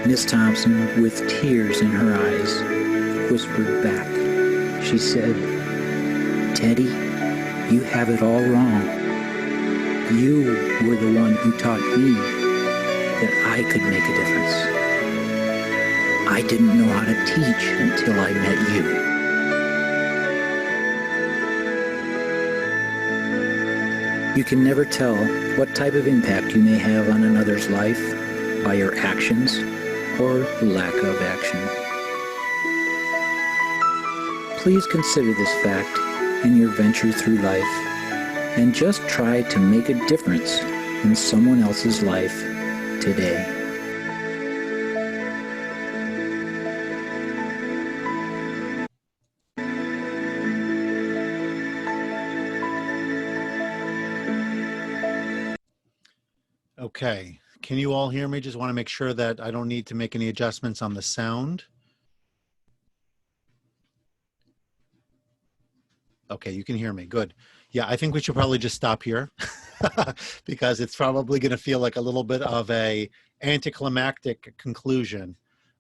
Miss Thompson, with tears in her eyes, whispered back. She said, "Teddy, you have it all wrong. You were the one who taught me that I could make a difference. I didn't know how to teach until I met you." You can never tell what type of impact you may have on another's life by your actions or lack of action. Please consider this fact in your venture through life, and just try to make a difference in someone else's life today. Okay, can you all hear me? Just want to make sure that I don't need to make any adjustments on the sound. Okay, you can hear me. Good. Yeah, I think we should probably just stop here because it's probably going to feel like a little bit of a anticlimactic conclusion.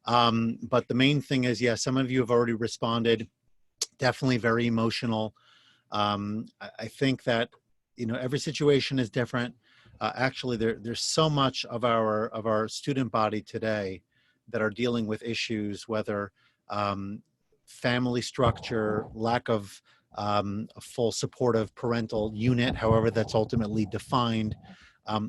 But the main thing is, yeah, some of you have already responded. Definitely very emotional. I think that, you know, every situation is different. Actually, there's so much of our student body today that are dealing with issues, whether family structure, lack of a full supportive parental unit, however that's ultimately defined.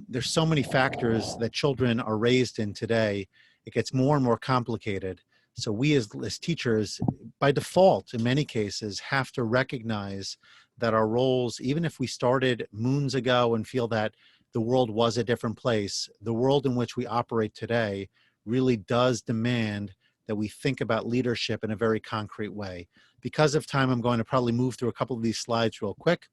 There's so many factors that children are raised in today. It gets more and more complicated. So we as teachers, by default, in many cases, have to recognize that our roles, even if we started moons ago and feel that the world was a different place, the world in which we operate today really does demand that we think about leadership in a very concrete way. Because of time, I'm going to probably move through a couple of these slides real quick.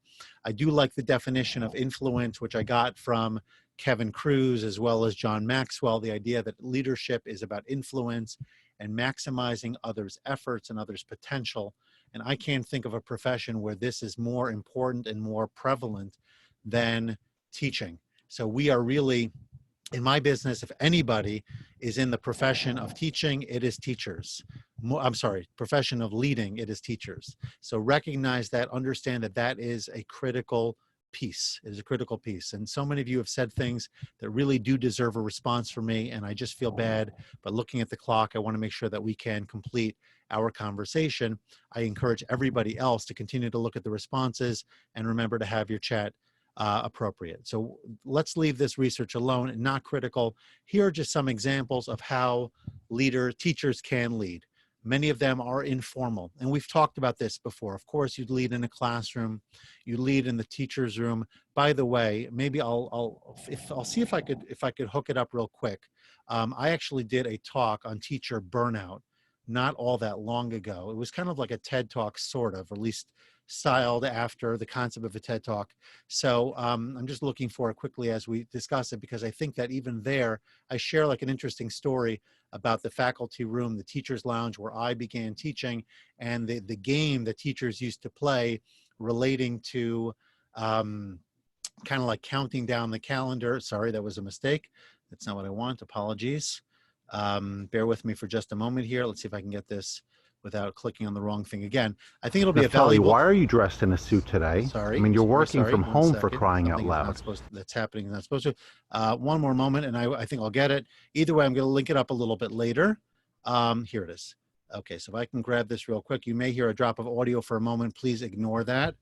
I do like the definition of influence, which I got from Kevin Cruz as well as John Maxwell, the idea that leadership is about influence and maximizing others' efforts and others' potential. And I can't think of a profession where this is more important and more prevalent than teaching. So we are really, in my business, if anybody is in the profession of teaching, it is teachers. I'm sorry, profession of leading, it is teachers. So recognize that, understand that that is a critical piece. It is a critical piece. And so many of you have said things that really do deserve a response from me, and I just feel bad. But looking at the clock, I want to make sure that we can complete our conversation. I encourage everybody else to continue to look at the responses and remember to have your chat appropriate. So let's leave this research alone and not critical. Here are just some examples of how teachers can lead. Many of them are informal, and we've talked about this before. Of course, you'd lead in a classroom, you lead in the teacher's room. By the way, maybe I'll see if I could hook it up real quick. I actually did a talk on teacher burnout not all that long ago. It was kind of like a TED Talk, sort of, or at least styled after the concept of a TED Talk. So I'm just looking for it quickly as we discuss it, because I think that even there, I share like an interesting story about the faculty room, the teacher's lounge where I began teaching, and the game that teachers used to play relating to kind of like counting down the calendar. Sorry, that was a mistake. That's not what I want. Apologies. Bear with me for just a moment here. Let's see if I can get this without clicking on the wrong thing again. I think it'll be a valuable... Why are you dressed in a suit today? Sorry. I mean, you're working sorry, from home, for second. crying out Something loud. That's happening. Not supposed to. One more moment, and I think I'll get it. Either way, I'm going to link it up a little bit later. Here it is. Okay, so if I can grab this real quick, you may hear a drop of audio for a moment. Please ignore that.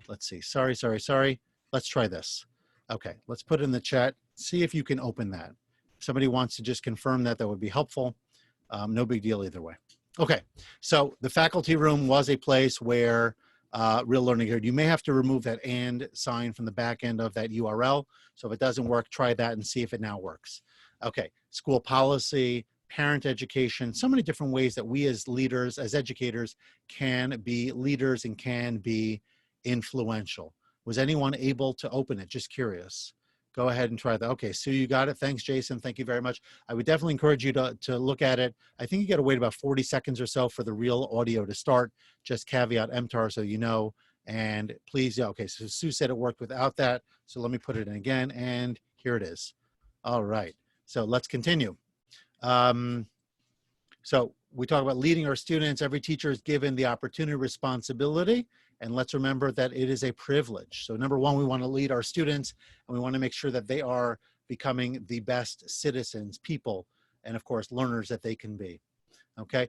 Let's see. Sorry. Let's try this. Okay, let's put it in the chat. See if you can open that. If somebody wants to just confirm that, that would be helpful. No big deal either way. Okay, so the faculty room was a place where real learning occurred. You may have to remove that "and" sign from the back end of that URL. So if it doesn't work, try that and see if it now works. Okay, school policy, parent education, so many different ways that we as leaders, as educators, can be leaders and can be influential. Was anyone able to open it? Just curious. Go ahead and try that. Okay, Sue, you got it. Thanks, Jason. Thank you very much. I would definitely encourage you to look at it. I think you got to wait about 40 seconds or so for the real audio to start. Just caveat emptor so you know. And please, yeah, okay, so Sue said it worked without that. So let me put it in again, and here it is. All right, so let's continue. So we talk about leading our students. Every teacher is given the opportunity, responsibility, and let's remember that it is a privilege. So number one, we want to lead our students, and we want to make sure that they are becoming the best citizens, people, and of course, learners that they can be. Okay,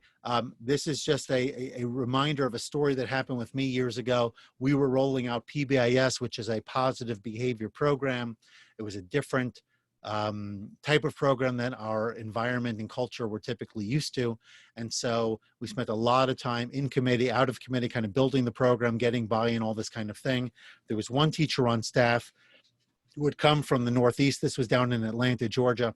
this is just a reminder of a story that happened with me years ago. We were rolling out PBIS, which is a positive behavior program. It was a different type of program than our environment and culture we're typically used to. And so we spent a lot of time in committee, out of committee, kind of building the program, getting buy-in, all this kind of thing. There was one teacher on staff who had come from the Northeast. This was down in Atlanta, Georgia.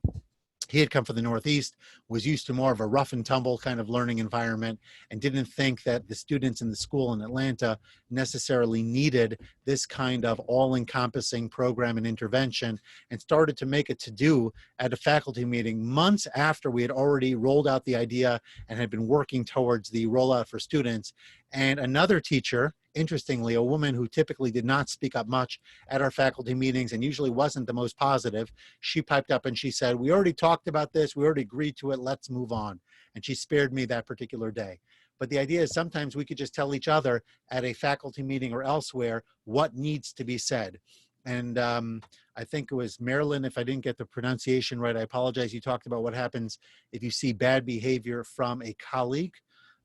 He had come from the Northeast, was used to more of a rough and tumble kind of learning environment, and didn't think that the students in the school in Atlanta necessarily needed this kind of all-encompassing program and intervention, and started to make a to-do at a faculty meeting months after we had already rolled out the idea and had been working towards the rollout for students. And another teacher, interestingly, a woman who typically did not speak up much at our faculty meetings and usually wasn't the most positive, she piped up and she said, "We already talked about this, we already agreed to it, let's move on." And she spared me that particular day. But the idea is sometimes we could just tell each other at a faculty meeting or elsewhere what needs to be said. And I think it was Marilyn, if I didn't get the pronunciation right, I apologize. You talked about what happens if you see bad behavior from a colleague.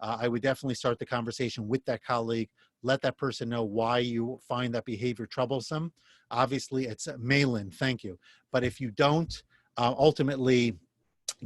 I would definitely start the conversation with that colleague. Let that person know why you find that behavior troublesome. Obviously, it's Malin, thank you. But if you don't, ultimately,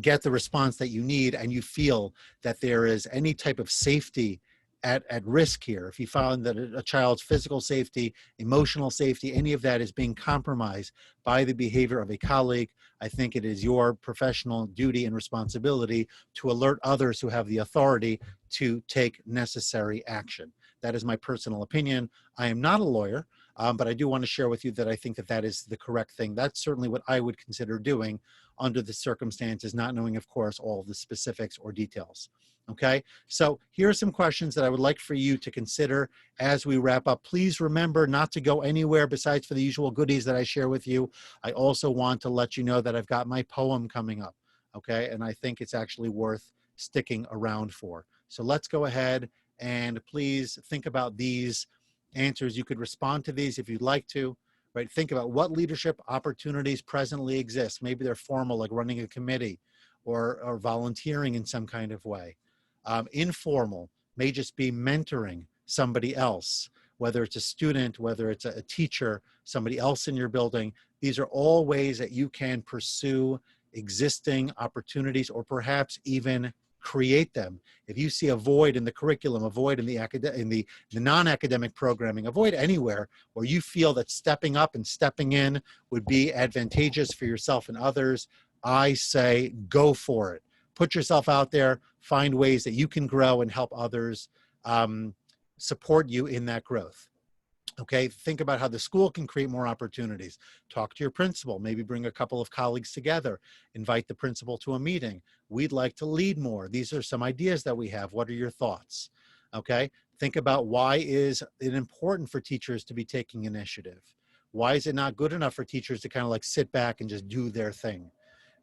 get the response that you need and you feel that there is any type of safety at risk here, if you found that a child's physical safety, emotional safety, any of that is being compromised by the behavior of a colleague, I think it is your professional duty and responsibility to alert others who have the authority to take necessary action. That is my personal opinion. I am not a lawyer, but I do want to share with you that I think that that is the correct thing. That's certainly what I would consider doing under the circumstances, not knowing, of course, all of the specifics or details. Okay, so here are some questions that I would like for you to consider as we wrap up. Please remember not to go anywhere besides for the usual goodies that I share with you. I also want to let you know that I've got my poem coming up, okay, and I think it's actually worth sticking around for. So let's go ahead and please think about these answers. You could respond to these if you'd like to, right? Think about what leadership opportunities presently exist. Maybe they're formal, like running a committee or volunteering in some kind of way. Informal may just be mentoring somebody else, whether it's a student, whether it's a teacher, somebody else in your building. These are all ways that you can pursue existing opportunities or perhaps even create them. If you see a void in the curriculum, a void in the non-academic programming, a void anywhere where you feel that stepping up and stepping in would be advantageous for yourself and others, I say go for it. Put yourself out there, find ways that you can grow and help others support you in that growth. Okay, think about how the school can create more opportunities. Talk to your principal, maybe bring a couple of colleagues together, invite the principal to a meeting. We'd like to lead more. These are some ideas that we have. What are your thoughts? Okay, think about why is it important for teachers to be taking initiative? Why is it not good enough for teachers to kind of like sit back and just do their thing?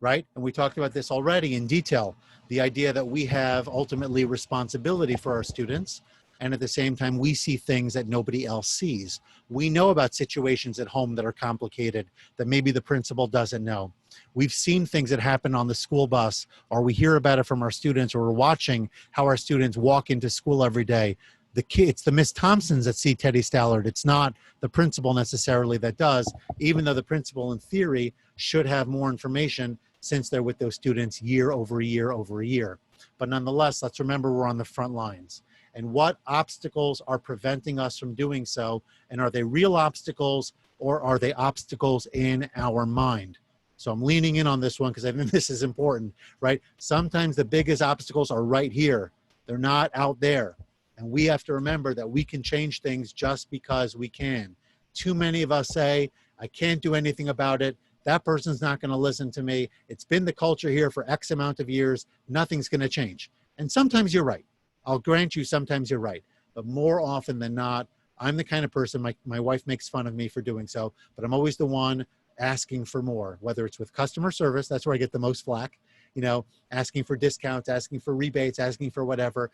Right? And we talked about this already in detail, the idea that we have ultimately responsibility for our students, and at the same time, we see things that nobody else sees. We know about situations at home that are complicated that maybe the principal doesn't know. We've seen things that happen on the school bus, or we hear about it from our students, or we're watching how our students walk into school every day. It's the Miss Thompsons that see Teddy Stallard. It's not the principal necessarily that does, even though the principal in theory should have more information since they're with those students year over year over year. But nonetheless, let's remember we're on the front lines. And what obstacles are preventing us from doing so? And are they real obstacles or are they obstacles in our mind? So I'm leaning in on this one because I think this is important, right? Sometimes the biggest obstacles are right here. They're not out there. And we have to remember that we can change things just because we can. Too many of us say, I can't do anything about it. That person's not going to listen to me. It's been the culture here for X amount of years. Nothing's going to change. And sometimes you're right. I'll grant you sometimes you're right. But more often than not, I'm the kind of person, my wife makes fun of me for doing so, but I'm always the one asking for more, whether it's with customer service, that's where I get the most flack, you know, asking for discounts, asking for rebates, asking for whatever,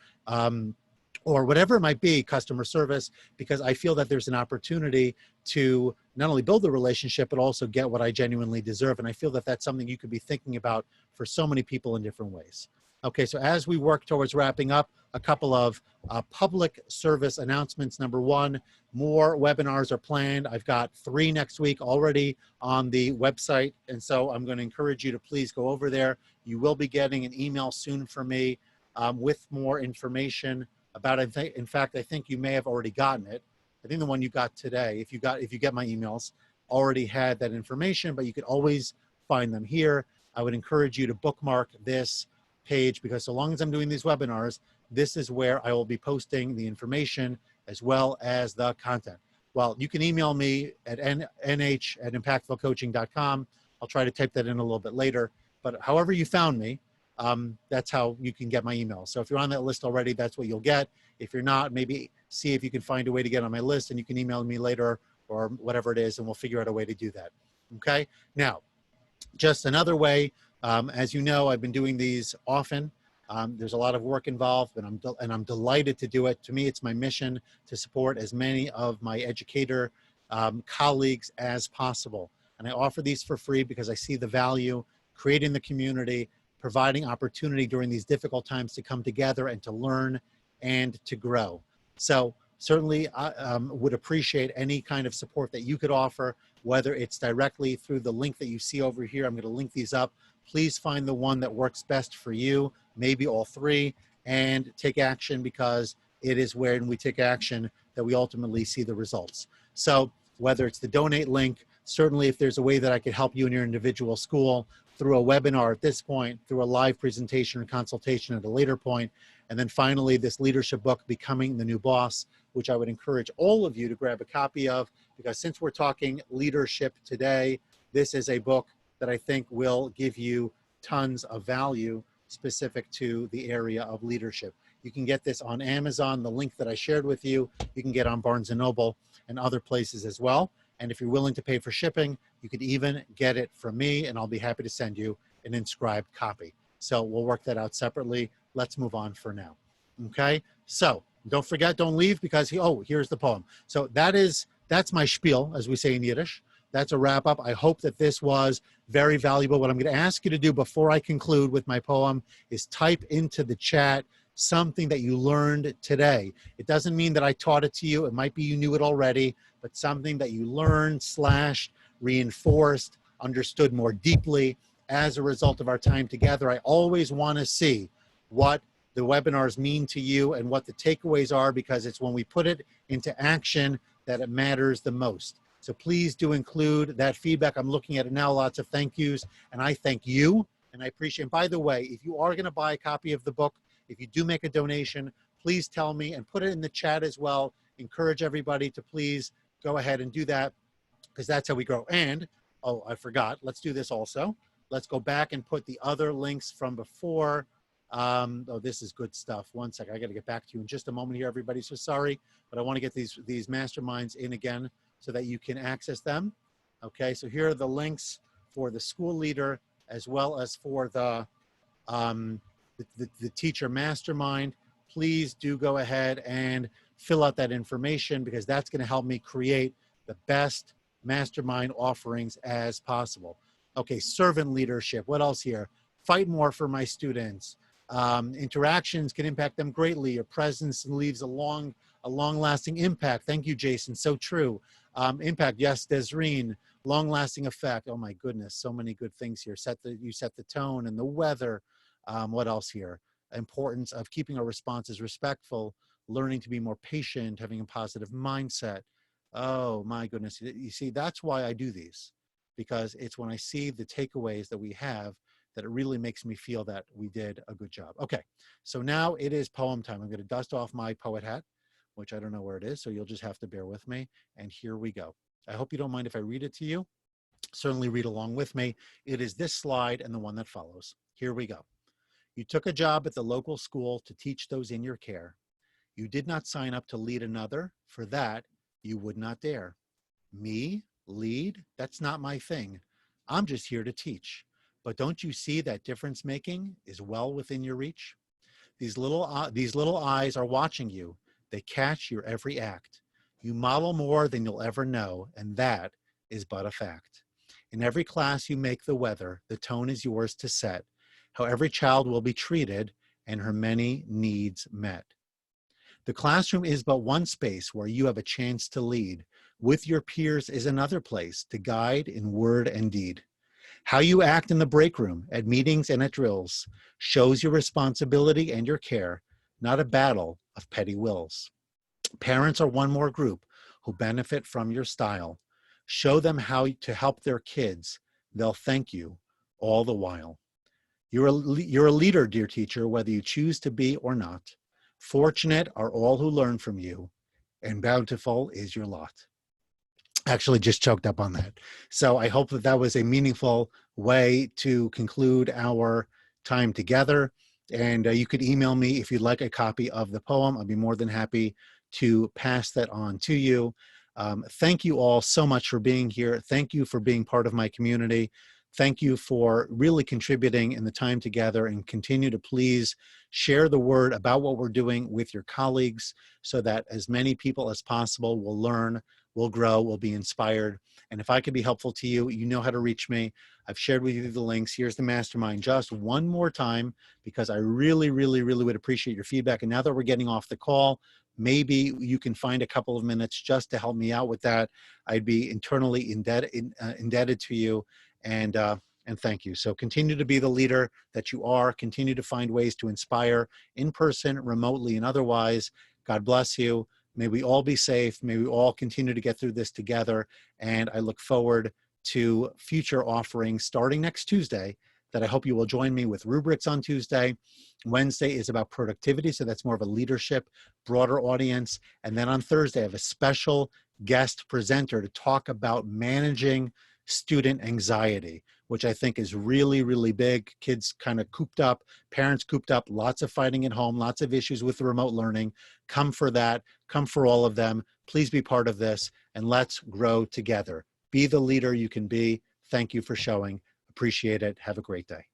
or whatever it might be, customer service, because I feel that there's an opportunity to not only build the relationship, but also get what I genuinely deserve. And I feel that that's something you could be thinking about for so many people in different ways. Okay, so as we work towards wrapping up, a couple of public service announcements. Number one, more webinars are planned. I've got 3 next week already on the website. And so I'm going to encourage you to please go over there. You will be getting an email soon from me with more information about it. In fact, I think you may have already gotten it. I think the one you got today, if you get my emails, already had that information, but you could always find them here. I would encourage you to bookmark this page because so long as I'm doing these webinars, this is where I will be posting the information as well as the content. Well, you can email me at nh@impactfulcoaching.com. I'll try to type that in a little bit later, but however you found me, that's how you can get my email. So if you're on that list already, that's what you'll get. If you're not, maybe see if you can find a way to get on my list and you can email me later or whatever it is, and we'll figure out a way to do that. Okay. Now, just another way, as you know, I've been doing these often. There's a lot of work involved, and I'm delighted to do it. To me, it's my mission to support as many of my educator colleagues as possible. And I offer these for free because I see the value, creating the community, providing opportunity during these difficult times to come together and to learn and to grow. So certainly I would appreciate any kind of support that you could offer, whether it's directly through the link that you see over here. I'm going to link these up. Please find the one that works best for you, maybe all three, and take action, because it is when we take action that we ultimately see the results. So whether it's the donate link, certainly if there's a way that I could help you in your individual school through a webinar at this point, through a live presentation or consultation at a later point, and then finally this leadership book, Becoming the New Boss, which I would encourage all of you to grab a copy of, because since we're talking leadership today, this is a book that I think will give you tons of value specific to the area of leadership. You can get this on Amazon, the link that I shared with you. You can get on Barnes & Noble and other places as well. And if you're willing to pay for shipping, you could even get it from me, and I'll be happy to send you an inscribed copy. So we'll work that out separately. Let's move on for now. Okay, so don't forget, don't leave, because here's the poem. So that's my spiel, as we say in Yiddish. That's a wrap up. I hope that this was very valuable. What I'm going to ask you to do before I conclude with my poem is type into the chat something that you learned today. It doesn't mean that I taught it to you. It might be you knew it already, but something that you learned / reinforced, understood more deeply as a result of our time together. I always want to see what the webinars mean to you and what the takeaways are, because it's when we put it into action that it matters the most. So please do include that feedback. I'm looking at it now, lots of thank yous, and I thank you, and I appreciate it. And by the way, if you are gonna buy a copy of the book, if you do make a donation, please tell me and put it in the chat as well. Encourage everybody to please go ahead and do that, because that's how we grow. And, oh, I forgot, let's do this also. Let's go back and put the other links from before. Oh, this is good stuff. One second, I gotta get back to you in just a moment here, everybody. So sorry, but I wanna get these masterminds in again so that you can access them. Okay, so here are the links for the school leader as well as for the teacher mastermind. Please do go ahead and fill out that information, because that's gonna help me create the best mastermind offerings as possible. Okay, servant leadership, what else here? Fight more for my students. Interactions can impact them greatly. Your presence leaves a long-lasting impact. Thank you, Jason, so true. Impact, yes, Desreen, long-lasting effect. Oh my goodness, so many good things here. You set the tone and the weather. What else here? Importance of keeping our responses respectful, learning to be more patient, having a positive mindset. Oh my goodness, you see, that's why I do these, because it's when I see the takeaways that we have that it really makes me feel that we did a good job. Okay, so now it is poem time. I'm gonna dust off my poet hat, which I don't know where it is, so you'll just have to bear with me. And here we go. I hope you don't mind if I read it to you. Certainly read along with me. It is this slide and the one that follows. Here we go. You took a job at the local school to teach those in your care. You did not sign up to lead another. For that, you would not dare. Me? Lead? That's not my thing. I'm just here to teach. But don't you see that difference making is well within your reach? These little eyes are watching you. They catch your every act. You model more than you'll ever know, and that is but a fact. In every class you make the weather, the tone is yours to set, how every child will be treated and her many needs met. The classroom is but one space where you have a chance to lead. With your peers is another place to guide in word and deed. How you act in the break room, at meetings and at drills, shows your responsibility and your care, not a battle of petty wills. Parents are one more group who benefit from your style. Show them how to help their kids. They'll thank you all the while. You're a leader, dear teacher, whether you choose to be or not. Fortunate are all who learn from you, and bountiful is your lot. Actually just choked up on that. So I hope that that was a meaningful way to conclude our time together. And you could email me if you'd like a copy of the poem. I'll be more than happy to pass that on to you. Thank you all so much for being here. Thank you for being part of my community. Thank you for really contributing in the time together, and continue to please share the word about what we're doing with your colleagues so that as many people as possible will learn, will grow, will be inspired. And if I could be helpful to you, you know how to reach me. I've shared with you the links. Here's the mastermind just one more time, because I really, really, really would appreciate your feedback. And now that we're getting off the call, maybe you can find a couple of minutes just to help me out with that. I'd be internally indebted to you, and thank you. So continue to be the leader that you are. Continue to find ways to inspire in person, remotely, and otherwise. God bless you. May we all be safe. May we all continue to get through this together. And I look forward to future offerings starting next Tuesday that I hope you will join me with rubrics on Tuesday. Wednesday is about productivity, so that's more of a leadership, broader audience. And then on Thursday, I have a special guest presenter to talk about managing student anxiety, which I think is really, really big. Kids kind of cooped up, parents cooped up, lots of fighting at home, lots of issues with remote learning. Come for that, come for all of them. Please be part of this, and let's grow together. Be the leader you can be. Thank you for showing. Appreciate it. Have a great day.